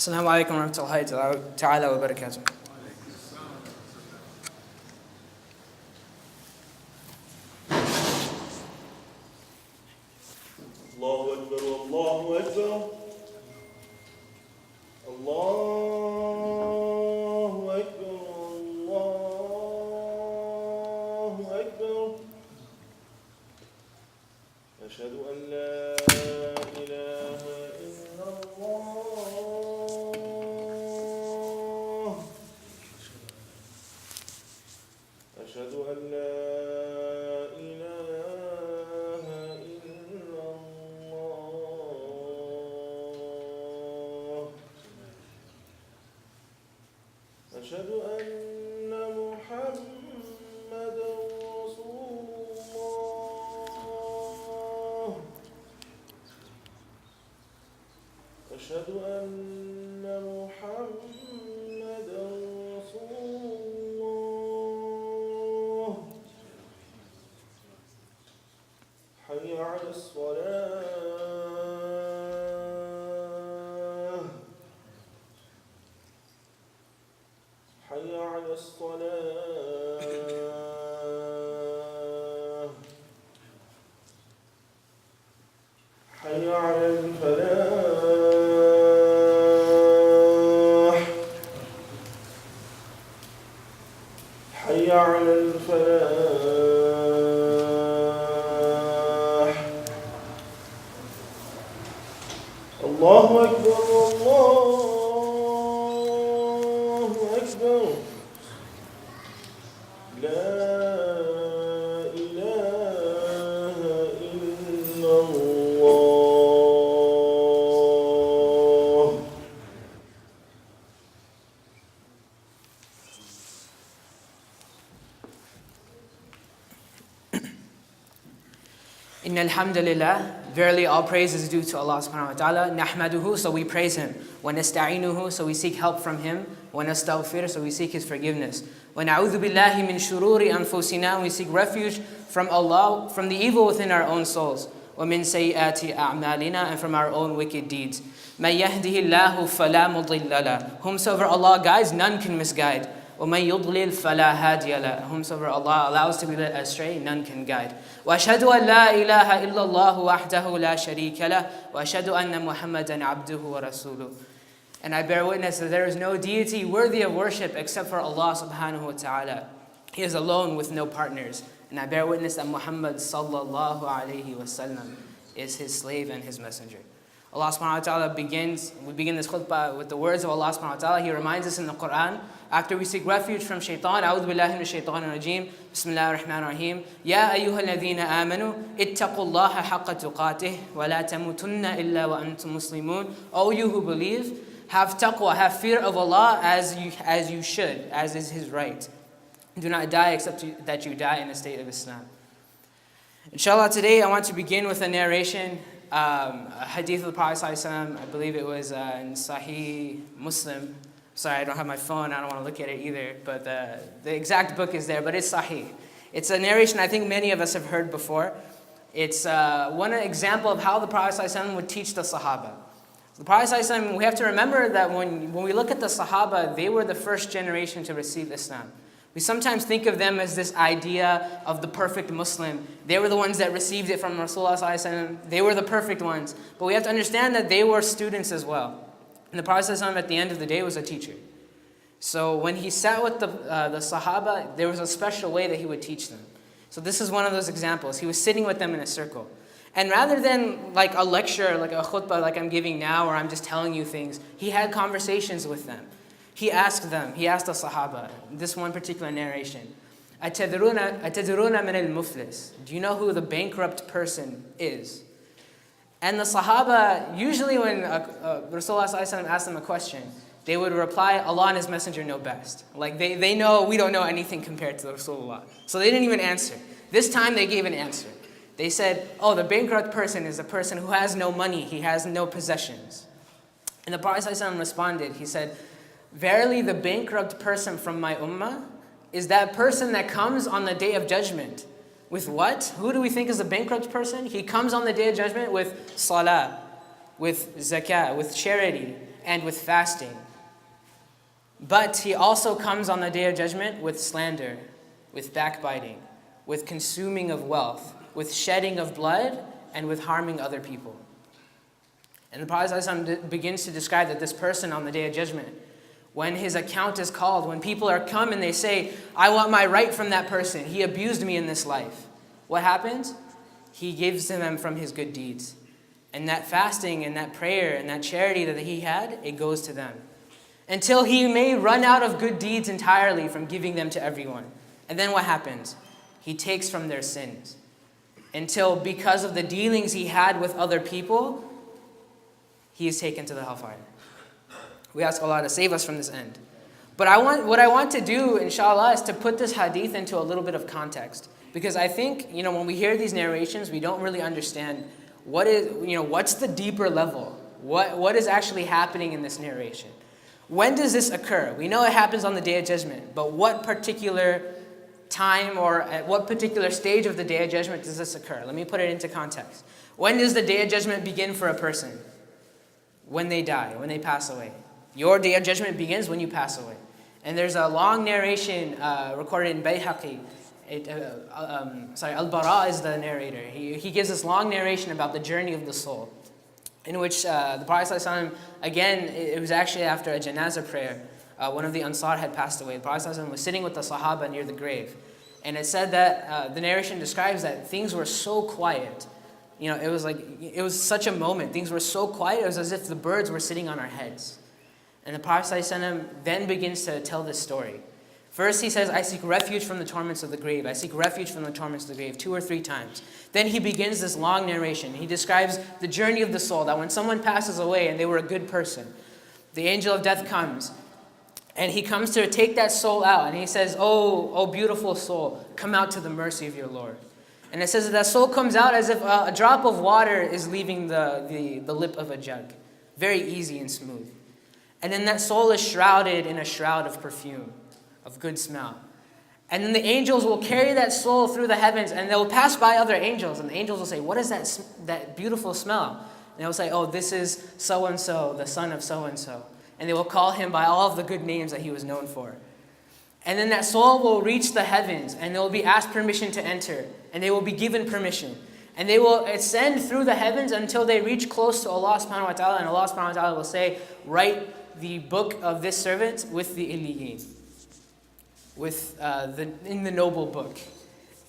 Assalamu alaikum wa rahmatullahi ta'ala wa barakatuh. Allahu Akbar, Allahu Akbar. Allahu Akbar, Allahu Akbar. Ashhadu an la ilaha illa Allah. Ashhadu an la أشهد أن محمدا رسول الله. أشهد أن محمدا رسول الله. حي على الصلاة. حي على الصلاة. حي على الفلاح. حي على الفلاح. الله أكبر، الله أكبر. لا إله إلا الله. Inna alhamdulillah, verily all praise is due to Allah subhanahu wa ta'ala. Nahmaduhu, so we praise Him. Wa nasta'inuhu, so we seek help from Him. Wa nastaghfir, so we seek His forgiveness. Wa na'udhu billahi min shururi anfusina, we seek refuge from Allah, from the evil within our own souls. Wa min sayyiati a'malina, and from our own wicked deeds. Man yahdihillahu fala mudilla lah. Whomsoever Allah guides, none can misguide. وَمَن يُضْلِلْ فَلَا هَادِيَ لَهُ. Whomsoever Allah allows to be led astray, none can guide. وَأَشْهَدُ أَن لَا إِلَهَ إِلَّا اللَّهُ وَحْدَهُ لَا شَرِيكَ لَهُ وَأَشْهَدُ أَنَّ مُحَمَّدًا عَبْدُهُ وَرَسُولُهُ. And I bear witness that there is no deity worthy of worship except for Allah subhanahu wa ta'ala. He is alone with no partners. And I bear witness that Muhammad sallallahu alayhi wa sallam is His slave and His messenger. Allah subhanahu wa ta'ala we begin this khutbah with the words of Allah subhanahu wa ta'ala. He reminds us in the Quran, after we seek refuge from shaitan, A'udhu billahi minash shaitanir rajeem, Bismillahir Rahmanir Rahim, Ya ayyuhalladhina amanu, ittaqullaha haqqa tuqatih, wa la tamutunna illa wa antum muslimun. O you who believe, have taqwa, have fear of Allah as you should, as is His right. Do not die except that you die in a state of Islam. Inshallah, today I want to begin with a narration, a hadith of the Prophet ﷺ. I believe it was in Sahih Muslim. Sorry, I don't have my phone. I don't want to look at it either. But the exact book is there, but it's Sahih. It's a narration I think many of us have heard before. It's one example of how the Prophet ﷺ would teach the Sahaba. The Prophet ﷺ, we have to remember that when we look at the Sahaba, they were the first generation to receive Islam. We sometimes think of them as this idea of the perfect Muslim. They were the ones that received it from Rasulullah ﷺ. They were the perfect ones. But we have to understand that they were students as well. And the Prophet ﷺ at the end of the day was a teacher. So when he sat with the Sahaba, there was a special way that he would teach them. So this is one of those examples. He was sitting with them in a circle. And rather than like a lecture, like a khutbah like I'm giving now, or I'm just telling you things, he had conversations with them. He asked the Sahaba, this one particular narration, أَتَدْرُونَ مِنَ الْمُفْلِسِ. Do you know who the bankrupt person is? And the Sahaba, usually when Rasulullah ﷺ asked them a question, they would reply, Allah and His Messenger know best. Like they know we don't know anything compared to Rasulullah. So they didn't even answer. This time they gave an answer. They said, oh, the bankrupt person is a person who has no money, he has no possessions. And the Prophet ﷺ responded, he said, verily the bankrupt person from my ummah is that person that comes on the day of judgment. With what? Who do we think is a bankrupt person? He comes on the day of judgment with salah, with zakah, with charity, and with fasting. But he also comes on the Day of Judgment with slander, with backbiting, with consuming of wealth, with shedding of blood, and with harming other people. And the Prophet ﷺ begins to describe that this person on the Day of Judgment, when his account is called, when people are come and they say, I want my right from that person, he abused me in this life. What happens? He gives to them from his good deeds. And that fasting and that prayer and that charity that he had, it goes to them. Until he may run out of good deeds entirely from giving them to everyone. And then what happens? He takes from their sins. Until because of the dealings he had with other people, he is taken to the hellfire. We ask Allah to save us from this end. But what I want to do, inshallah, is to put this hadith into a little bit of context. Because I think, when we hear these narrations, we don't really understand what's the deeper level? What is actually happening in this narration? When does this occur? We know it happens on the Day of Judgment, but what particular time or at what particular stage of the Day of Judgment does this occur? Let me put it into context. When does the Day of Judgment begin for a person? When they die, when they pass away. Your Day of Judgment begins when you pass away. And there's a long narration recorded in Bayhaqi. Al-Bara is the narrator. He gives this long narration about the journey of the soul, in which the Prophet ﷺ, again, it was actually after a janazah prayer. One of the Ansar had passed away. The Prophet ﷺ was sitting with the Sahaba near the grave. And it said that, the narration describes that things were so quiet. It was such a moment. Things were so quiet, it was as if the birds were sitting on our heads. And the Prophet ﷺ then begins to tell this story. First he says, I seek refuge from the torments of the grave. I seek refuge from the torments of the grave 2 or 3 times. Then he begins this long narration. He describes the journey of the soul, that when someone passes away and they were a good person, the angel of death comes. And he comes to take that soul out. And he says, oh beautiful soul, come out to the mercy of your Lord. And it says that soul comes out as if a drop of water is leaving the lip of a jug. Very easy and smooth. And then that soul is shrouded in a shroud of perfume, of good smell. And then the angels will carry that soul through the heavens, and they'll pass by other angels, and the angels will say, what is that beautiful smell? And they'll say, oh, this is so-and-so, the son of so-and-so. And they will call him by all of the good names that he was known for. And then that soul will reach the heavens, and they will be asked permission to enter, and they will be given permission. And they will ascend through the heavens until they reach close to Allah subhanahu wa ta'ala, and Allah subhanahu wa ta'ala will say, write the book of this servant with the illiyin, in the noble book.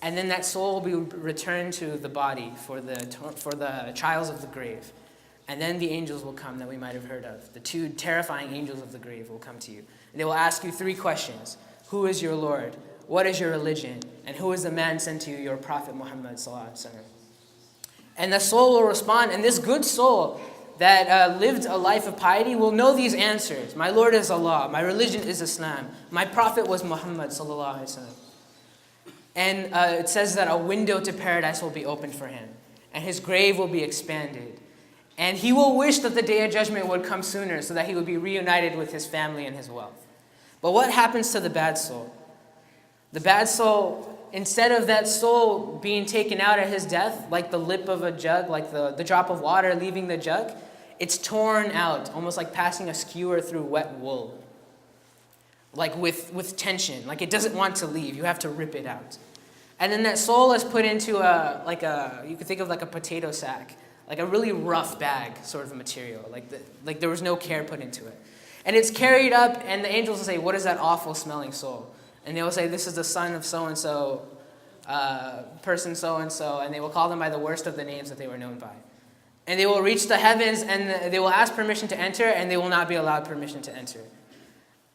And then that soul will be returned to the body for the trials of the grave. And then the angels will come that we might have heard of. The 2 terrifying angels of the grave will come to you. And they will ask you 3 questions. Who is your Lord? What is your religion? And who is the man sent to you, your Prophet Muhammad sallallahu alaihi wasallam? And the soul will respond, and this good soul that lived a life of piety will know these answers. My Lord is Allah. My religion is Islam. My Prophet was Muhammad sallallahu alaihi wasallam. And it says that a window to paradise will be opened for him, and his grave will be expanded. And he will wish that the Day of Judgment would come sooner so that he would be reunited with his family and his wealth. But what happens to the bad soul? The bad soul, instead of that soul being taken out at his death, like the lip of a jug, like the drop of water leaving the jug, it's torn out, almost like passing a skewer through wet wool. Like with tension, like it doesn't want to leave. You have to rip it out. And then that soul is put into you could think of like a potato sack, like a really rough bag sort of material, like there was no care put into it. And it's carried up, and the angels will say, what is that awful smelling soul? And they will say, this is the son of so-and-so, person so-and-so, and they will call them by the worst of the names that they were known by. And they will reach the heavens, and they will ask permission to enter, and they will not be allowed permission to enter.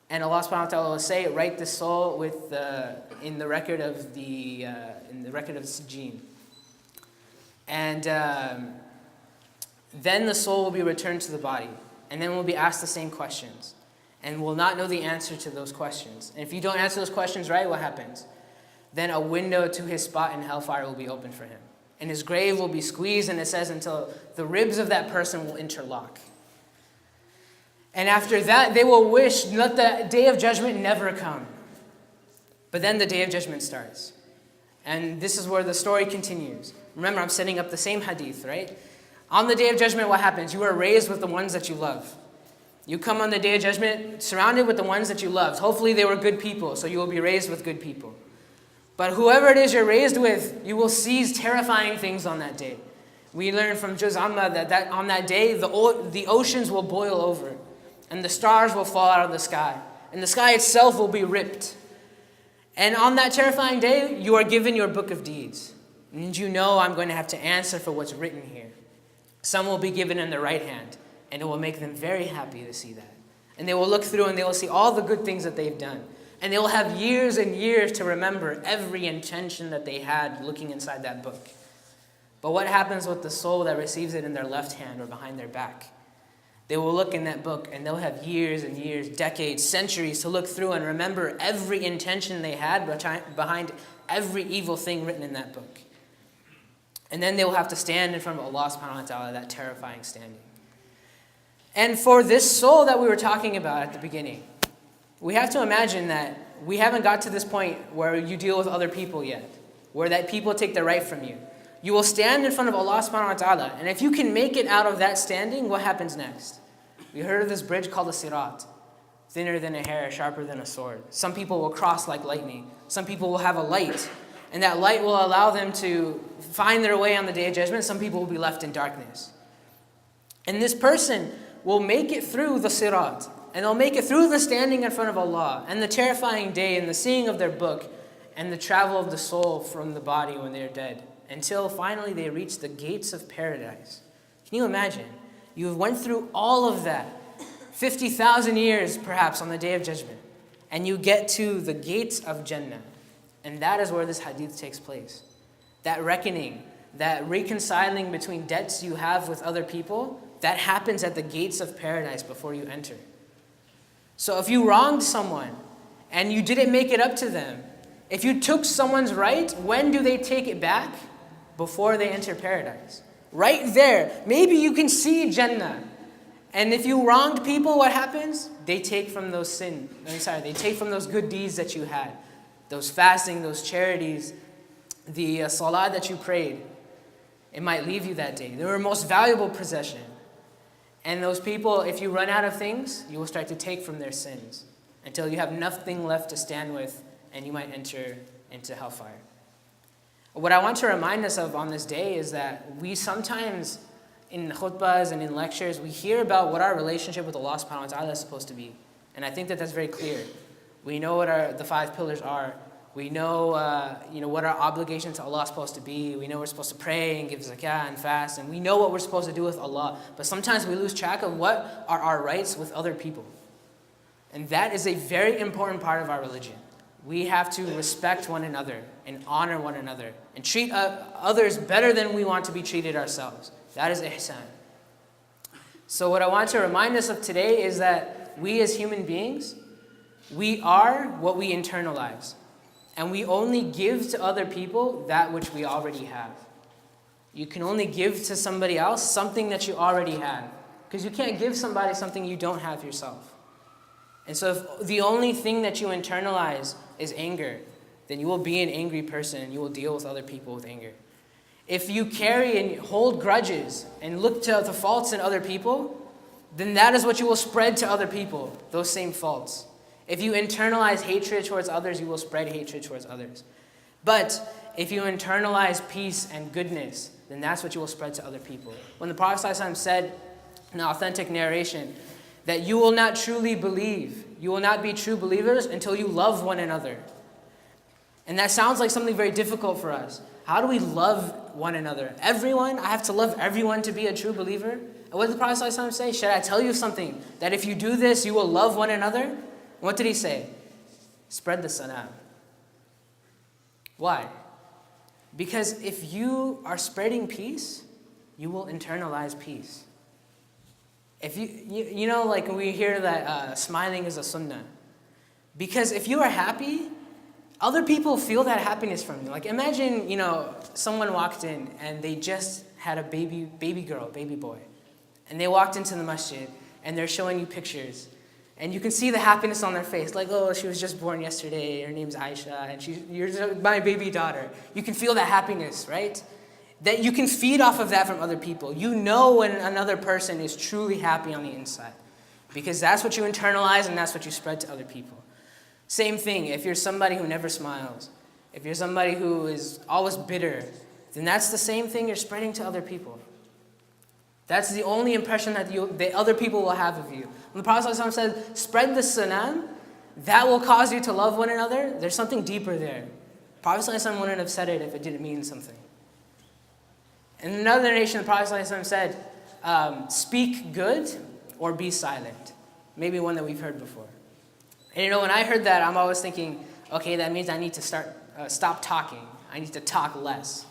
And Allah subhanahu wa ta'ala will say, write the soul in the record of the Sijin. And then the soul will be returned to the body, and then we'll be asked the same questions, and will not know the answer to those questions. And if you don't answer those questions right, what happens? Then a window to his spot in hellfire will be opened for him. And his grave will be squeezed, and it says, until the ribs of that person will interlock. And after that, they will wish, let the Day of Judgment never come. But then the Day of Judgment starts. And this is where the story continues. Remember, I'm setting up the same hadith, right? On the Day of Judgment, what happens? You are raised with the ones that you love. You come on the Day of Judgment surrounded with the ones that you loved. Hopefully they were good people, so you will be raised with good people. But whoever it is you're raised with, you will see terrifying things on that day. We learn from Juz Amma that on that day, the oceans will boil over, and the stars will fall out of the sky, and the sky itself will be ripped. And on that terrifying day, you are given your book of deeds. And you know I'm going to have to answer for what's written here. Some will be given in the right hand, and it will make them very happy to see that. And they will look through and they will see all the good things that they've done. And they will have years and years to remember every intention that they had looking inside that book. But what happens with the soul that receives it in their left hand or behind their back? They will look in that book and they'll have years and years, decades, centuries to look through and remember every intention they had behind every evil thing written in that book. And then they will have to stand in front of Allah subhanahu wa ta'ala, that terrifying standing. And for this soul that we were talking about at the beginning, we have to imagine that we haven't got to this point where you deal with other people yet, where that people take the right from you. You will stand in front of Allah subhanahu wa ta'ala, and if you can make it out of that standing, what happens next? We heard of this bridge called the Sirat, thinner than a hair, sharper than a sword. Some people will cross like lightning. Some people will have a light, and that light will allow them to find their way on the Day of Judgment. Some people will be left in darkness. And this person will make it through the Sirat, and they'll make it through the standing in front of Allah, and the terrifying day, and the seeing of their book, and the travel of the soul from the body when they're dead, until finally they reach the gates of paradise. Can you imagine? You went through all of that, 50,000 years perhaps on the Day of Judgment, and you get to the gates of Jannah. And that is where this hadith takes place. That reckoning, that reconciling between debts you have with other people, that happens at the gates of paradise before you enter. So if you wronged someone and you didn't make it up to them, if you took someone's right, when do they take it back? Before they enter paradise. Right there. Maybe you can see Jannah. And if you wronged people, what happens? They take from those they take from those good deeds that you had. Those fasting, those charities, the salah that you prayed. It might leave you that day. They were most valuable possession. And those people, if you run out of things, you will start to take from their sins until you have nothing left to stand with, and you might enter into hellfire. What I want to remind us of on this day is that we sometimes, in khutbahs and in lectures, we hear about what our relationship with Allah subhanahu wa ta'ala is supposed to be. And I think that that's very clear. We know what the 5 pillars are. We know, what our obligation to Allah is supposed to be. We know we're supposed to pray and give zakah and fast. And we know what we're supposed to do with Allah. But sometimes we lose track of what are our rights with other people. And that is a very important part of our religion. We have to respect one another and honor one another and treat others better than we want to be treated ourselves. That is ihsan. So what I want to remind us of today is that we as human beings, we are what we internalize. And we only give to other people that which we already have. You can only give to somebody else something that you already have. Because you can't give somebody something you don't have yourself. And so if the only thing that you internalize is anger, then you will be an angry person and you will deal with other people with anger. If you carry and hold grudges and look to the faults in other people, then that is what you will spread to other people, those same faults. If you internalize hatred towards others, you will spread hatred towards others. But if you internalize peace and goodness, then that's what you will spread to other people. When the Prophet ﷺ said in an authentic narration that you will not truly believe, you will not be true believers until you love one another. And that sounds like something very difficult for us. How do we love one another? Everyone? I have to love everyone to be a true believer? And what did the Prophet ﷺ say? Should I tell you something? That if you do this, you will love one another? What did he say? Spread the salam. Why? Because if you are spreading peace, you will internalize peace. If you know, like we hear that smiling is a sunnah. Because if you are happy, other people feel that happiness from you. Like imagine, someone walked in and they just had a baby girl, baby boy. And they walked into the masjid and they're showing you pictures. And you can see the happiness on their face. Like, oh, she was just born yesterday. Her name's Aisha. And you're my baby daughter. You can feel that happiness, right? That you can feed off of that from other people. You know when another person is truly happy on the inside. Because that's what you internalize and that's what you spread to other people. Same thing, if you're somebody who never smiles, if you're somebody who is always bitter, then that's the same thing you're spreading to other people. That's the only impression that the other people will have of you. When the Prophet ﷺ said, spread the salam, that will cause you to love one another, there's something deeper there. The Prophet ﷺ wouldn't have said it if it didn't mean something. In another narration, the Prophet ﷺ said, speak good or be silent. Maybe one that we've heard before. And when I heard that, I'm always thinking, okay, that means I need to stop talking. I need to talk less.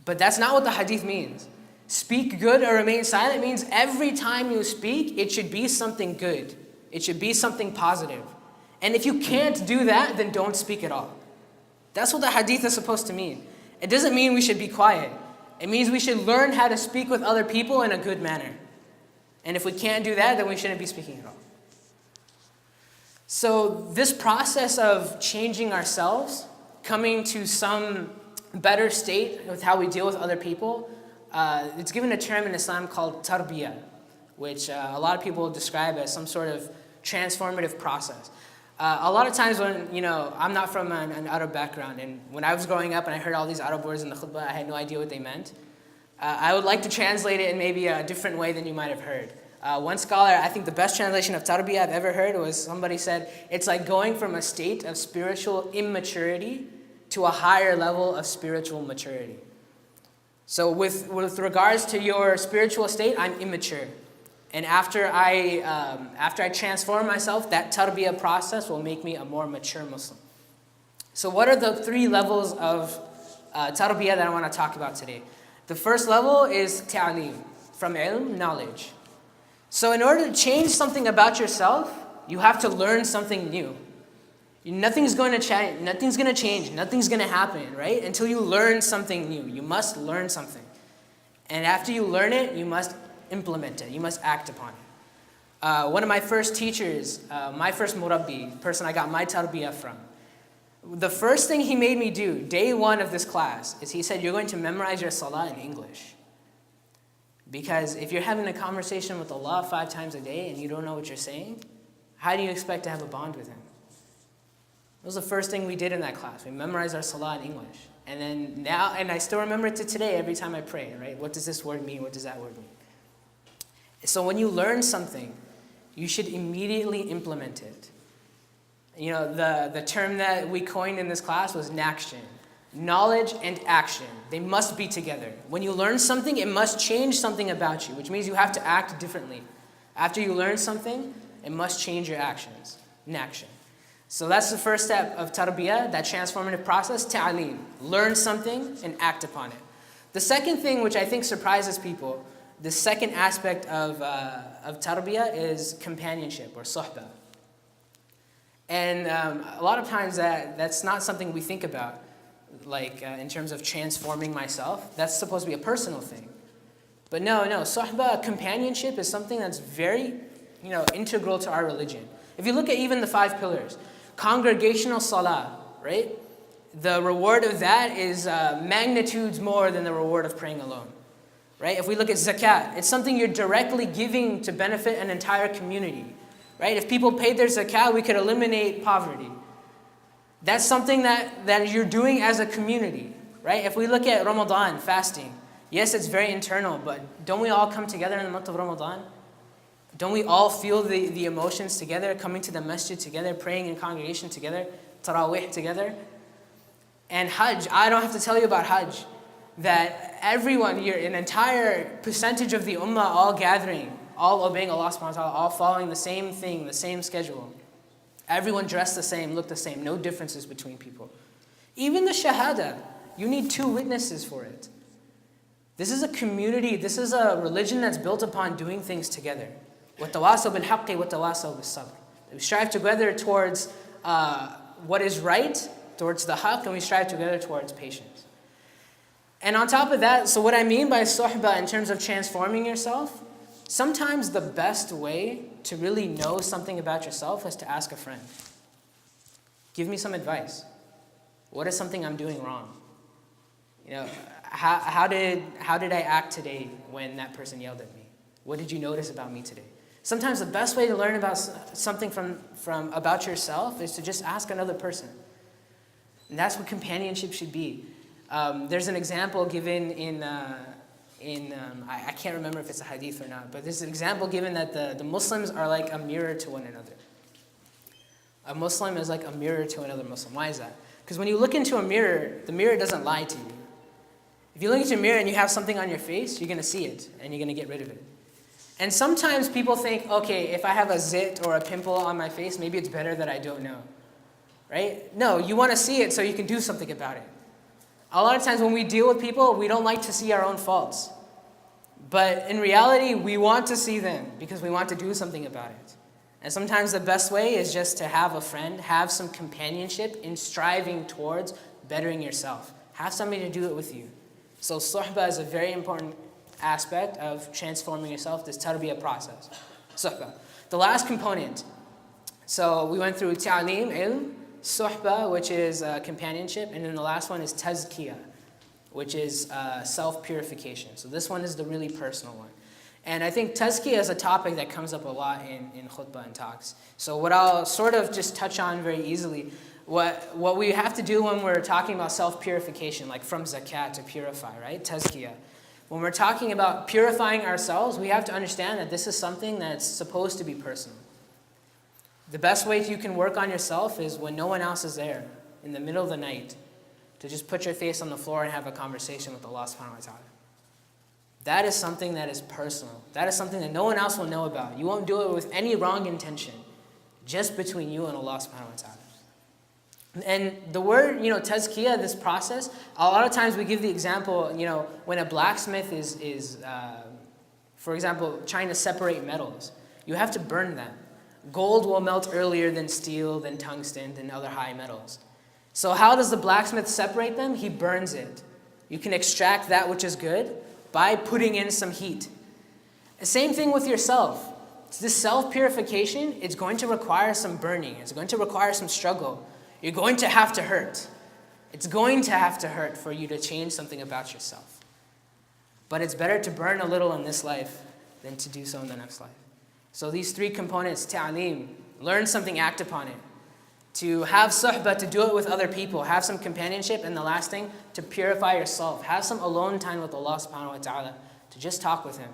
But that's not what the hadith means. Speak good or remain silent means every time you speak, it should be something good. It should be something positive. And if you can't do that, then don't speak at all. That's what the hadith is supposed to mean. It doesn't mean we should be quiet. It means we should learn how to speak with other people in a good manner. And if we can't do that, then we shouldn't be speaking at all. So this process of changing ourselves, coming to some better state with how we deal with other people, it's given a term in Islam called tarbiyah, which a lot of people describe as some sort of transformative process. A lot of times when, I'm not from an Arab background, and when I was growing up and I heard all these Arab words in the khutbah, I had no idea what they meant. I would like to translate it in maybe a different way than you might have heard. One scholar, I think the best translation of tarbiyah I've ever heard was somebody said, it's like going from a state of spiritual immaturity to a higher level of spiritual maturity. So with regards to your spiritual state, I'm immature. And after I transform myself, that tarbiyah process will make me a more mature Muslim. So what are the 3 levels of tarbiyah that I want to talk about today? The first level is ta'aleem, from ilm, knowledge. So in order to change something about yourself, you have to learn something new. Nothing's going to change, nothing's going to happen, right? Until you learn something new. You must learn something. And after you learn it, you must implement it. You must act upon it. One of my first teachers, my first murabbi, person I got my tarbiyah from, the first thing he made me do, day 1 of this class, is he said, you're going to memorize your salah in English. Because if you're having a conversation with Allah 5 times a day and you don't know what you're saying, how do you expect to have a bond with Him? That was the first thing we did in that class. We memorized our salah in English. And then now, and I still remember it to today every time I pray, right? What does this word mean? What does that word mean? So when you learn something, you should immediately implement it. The term that we coined in this class was nakshin. Knowledge and action, they must be together. When you learn something, it must change something about you, which means you have to act differently. After you learn something, it must change your actions, nakshin. So that's the first step of tarbiyah, that transformative process, ta'aleem. Learn something and act upon it. The second thing, which I think surprises people, the second aspect of tarbiyah is companionship or suhbah. And a lot of times that's not something we think about. In terms of transforming myself, that's supposed to be a personal thing. But no, suhbah, companionship is something that's very, integral to our religion. If you look at even the 5 pillars, congregational salah, right? The reward of that is magnitudes more than the reward of praying alone, right? If we look at zakat, it's something you're directly giving to benefit an entire community, right? If people paid their zakat, we could eliminate poverty. That's something that you're doing as a community, right? If we look at Ramadan, fasting, yes, it's very internal, but don't we all come together in the month of Ramadan? Don't we all feel the emotions together, coming to the masjid together, praying in congregation together, tarawih together? And Hajj, I don't have to tell you about Hajj, that everyone, an entire percentage of the ummah all gathering, all obeying Allah subhanahu wa ta'ala, all following the same thing, the same schedule. Everyone dressed the same, looked the same, no differences between people. Even the shahada, you need 2 witnesses for it. This is a community, this is a religion that's built upon doing things together. وَتَوَاسَوْا بِالْحَقِّ وَتَوَاسَوْا بِالصَّبْرِ. We strive together towards what is right, towards the haqq, and we strive together towards patience. And on top of that, so what I mean by suhbah in terms of transforming yourself, sometimes the best way to really know something about yourself is to ask a friend. Give me some advice. What is something I'm doing wrong? How did I act today when that person yelled at me? What did you notice about me today? Sometimes the best way to learn about something about yourself is to just ask another person. And that's what companionship should be. There's an example given I can't remember if it's a hadith or not, but there's an example given that the Muslims are like a mirror to one another. A Muslim is like a mirror to another Muslim. Why is that? Because when you look into a mirror, the mirror doesn't lie to you. If you look into a mirror and you have something on your face, you're going to see it and you're going to get rid of it. And sometimes people think, okay, if I have a zit or a pimple on my face, maybe it's better that I don't know. Right? No, you want to see it so you can do something about it. A lot of times when we deal with people, we don't like to see our own faults. But in reality, we want to see them because we want to do something about it. And sometimes the best way is just to have a friend, have some companionship in striving towards bettering yourself. Have somebody to do it with you. So suhbah is a very important aspect of transforming yourself, this tarbiyah process. Suhbah. The last component. So we went through ta'aleem, ilm, suhbah, which is companionship, and then the last one is tazkiyah, which is self-purification. So this one is the really personal one. And I think tazkiyah is a topic that comes up a lot in khutbah and talks. So what I'll sort of just touch on very easily, what we have to do when we're talking about self-purification, like from zakat to purify, right? Tazkiyah. When we're talking about purifying ourselves, we have to understand that this is something that's supposed to be personal. The best way you can work on yourself is when no one else is there, in the middle of the night, to just put your face on the floor and have a conversation with Allah subhanahu wa ta'ala. That is something that is personal. That is something that no one else will know about. You won't do it with any wrong intention, just between you and Allah subhanahu wa ta'ala. And the word, tazkiyah, this process, a lot of times we give the example, when a blacksmith is for example, trying to separate metals, you have to burn them. Gold will melt earlier than steel, than tungsten, than other high metals. So how does the blacksmith separate them? He burns it. You can extract that which is good by putting in some heat. The same thing with yourself. This self-purification, it's going to require some burning. It's going to require some struggle. You're going to have to hurt. It's going to have to hurt for you to change something about yourself. But it's better to burn a little in this life than to do so in the next life. So these three components, ta'aleem, learn something, act upon it. To have suhbah, to do it with other people, have some companionship, and the last thing, to purify yourself. Have some alone time with Allah subhanahu wa ta'ala, to just talk with Him.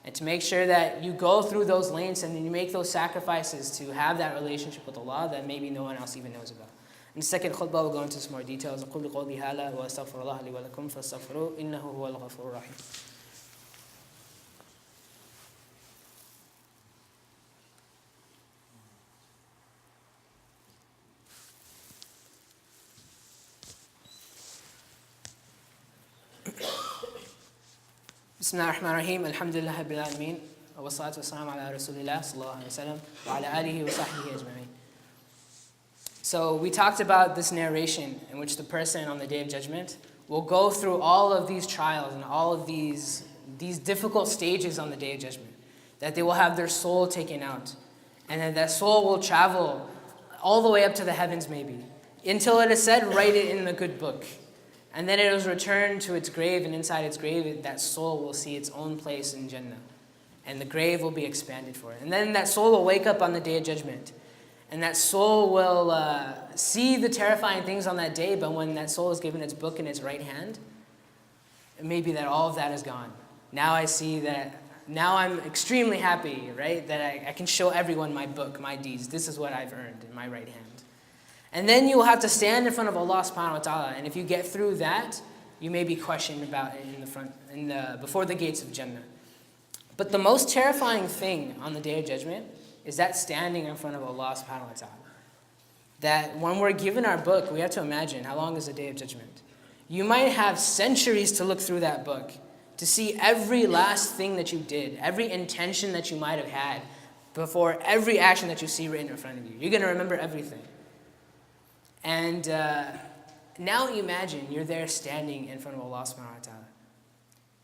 And to make sure that you go through those lanes and you make those sacrifices to have that relationship with Allah that maybe no one else even knows about. In the second khutbah, we'll go into some more details. أقول قولي هذا وأستغفر الله لي ولكم فاستغفروه إنه هو الغفور الرحيم. بسم الله الرحمن الرحيم الحمد لله رب العالمين والصلاة والسلام على رسول الله صلى الله عليه وسلم وعلى آله وصحبه أجمعين. So we talked about this narration in which the person on the Day of Judgment will go through all of these trials and all of these difficult stages on the Day of Judgment. That they will have their soul taken out. And then that soul will travel all the way up to the heavens maybe. Until it is said, write it in the good book. And then it is returned to its grave, and inside its grave, that soul will see its own place in Jannah. And the grave will be expanded for it. And then that soul will wake up on the Day of Judgment. And that soul will see the terrifying things on that day, but when that soul is given its book in its right hand, it may be that all of that is gone. Now I see that, now I'm extremely happy, right? That I can show everyone my book, my deeds. This is what I've earned in my right hand. And then you will have to stand in front of Allah subhanahu wa ta'ala. And if you get through that, you may be questioned about it before the gates of Jannah. But the most terrifying thing on the Day of Judgment is that standing in front of Allah subhanahu wa ta'ala. That when we're given our book, we have to imagine how long is the Day of Judgment. You might have centuries to look through that book, to see every last thing that you did, every intention that you might have had, before every action that you see written in front of you. You're going to remember everything. And now imagine you're there standing in front of Allah subhanahu wa ta'ala.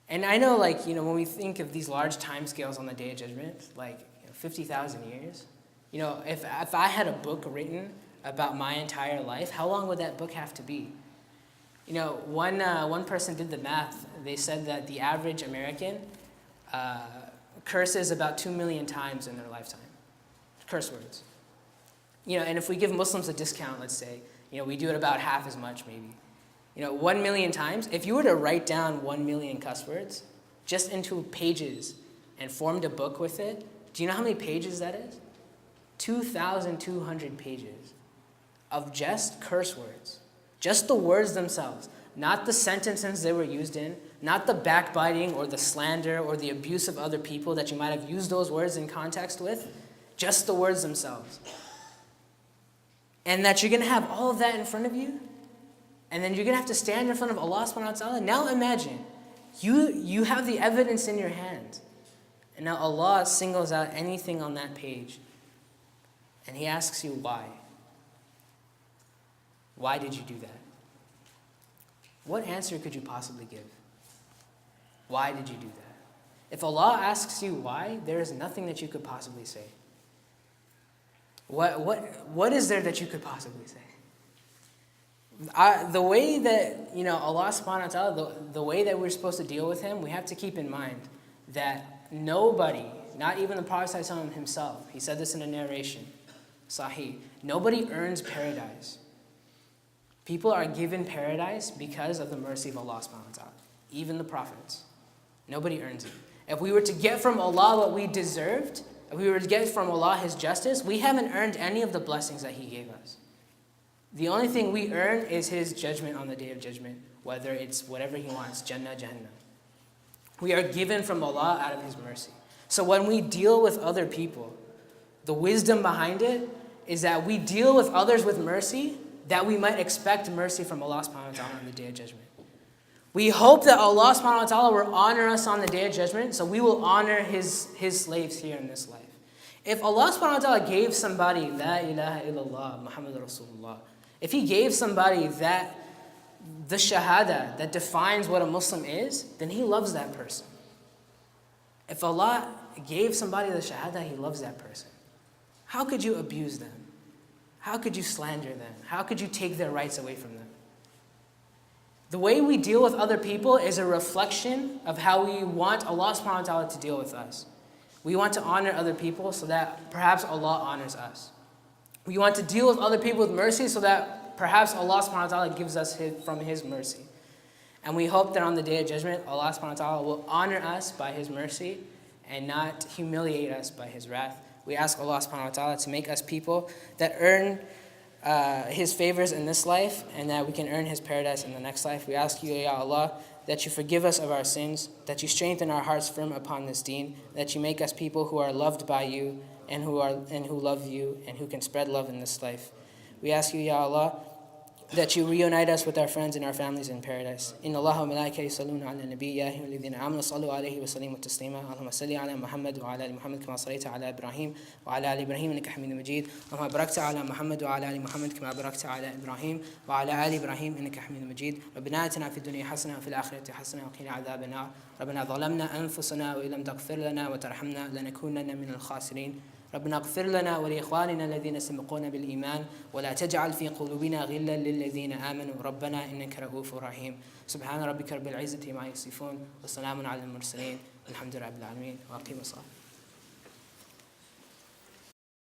And I know, when we think of these large time scales on the Day of Judgment, 50,000 years, if I had a book written about my entire life, how long would that book have to be? One person did the math. They said that the average American curses about 2 million times in their lifetime. Curse words. And if we give Muslims a discount, let's say, we do it about half as much maybe. 1 million times, if you were to write down 1 million cuss words just into pages and formed a book with it, do you know how many pages that is? 2,200 pages of just curse words. Just the words themselves, not the sentences they were used in, not the backbiting or the slander or the abuse of other people that you might have used those words in context with, just the words themselves. And that you're going to have all of that in front of you, and then you're going to have to stand in front of Allah subhanahu wa ta'ala. Now imagine, you have the evidence in your hand, and now Allah singles out anything on that page, and He asks you why. Why did you do that? What answer could you possibly give? Why did you do that? If Allah asks you why, there is nothing that you could possibly say. What is there that you could possibly say? The way that, Allah subhanahu wa ta'ala, the way that we're supposed to deal with Him, we have to keep in mind that nobody, not even the Prophet ﷺ himself, he said this in a narration, Sahih, nobody earns paradise. People are given paradise because of the mercy of Allah subhanahu wa ta'ala. Even the prophets. Nobody earns it. If we were to get from Allah what we deserved, if we were to get from Allah His justice, we haven't earned any of the blessings that He gave us. The only thing we earn is His judgment on the Day of Judgment, whether it's whatever He wants, Jannah, Jahannam. We are given from Allah out of His mercy. So when we deal with other people, the wisdom behind it is that we deal with others with mercy, that we might expect mercy from Allah subhanahu wa ta'ala on the Day of Judgment. We hope that Allah subhanahu wa ta'ala will honor us on the Day of Judgment, so we will honor His slaves here in this life. If Allah subhanahu wa ta'ala gave somebody La ilaha illallah Muhammad Rasulullah, if He gave somebody the shahada that defines what a Muslim is, then He loves that person. If Allah gave somebody the shahada, He loves that person. How could you abuse them? How could you slander them? How could you take their rights away from them? The way we deal with other people is a reflection of how we want Allah subhanahu wa ta'ala to deal with us. We want to honor other people so that perhaps Allah honors us. We want to deal with other people with mercy so that perhaps Allah subhanahu wa ta'ala gives us from His mercy. And we hope that on the Day of Judgment, Allah subhanahu wa ta'ala will honor us by His mercy and not humiliate us by His wrath. We ask Allah subhanahu wa ta'ala to make us people that earn His favors in this life and that we can earn His paradise in the next life. We ask you, Ya Allah, that you forgive us of our sins, that you strengthen our hearts firm upon this deen, that you make us people who are loved by you and who love you and who can spread love in this life. We ask you, Ya Allah, that you reunite us with our friends and our families in paradise. Inna Allah wa malaikatahu yusalluna ala nabi ya ayyuhalladhina amanu sallu alayhi wa sallimu taslima. Allahumma salli ala Muhammad wa ala ali Muhammad kama sallaita ala Ibrahim wa ala ali Ibrahim innaka Hamidum Majid. Allahumma barakta ala Muhammad wa ala ali Muhammad kama barakta ala Ibrahim wa ala ali Ibrahim innaka Hamidum Majid. Rabbana atina fid dunya hasana wa fil akhirati hasana wa qina adhaban nar. Rabbana zalamna anfusana wa illam taghfir lana wa tarhamna lanakunanna minal khasirin. ربنا اغفر لنا ولإخواننا الذين سبقونا بالإيمان ولا تجعل في قلوبنا غلا للذين آمنوا ربنا إنك رؤوف رحيم سبحان ربك رب العزة عما يصفون وسلام على المرسلين والحمد لله رب العالمين وأقيموا الصلاة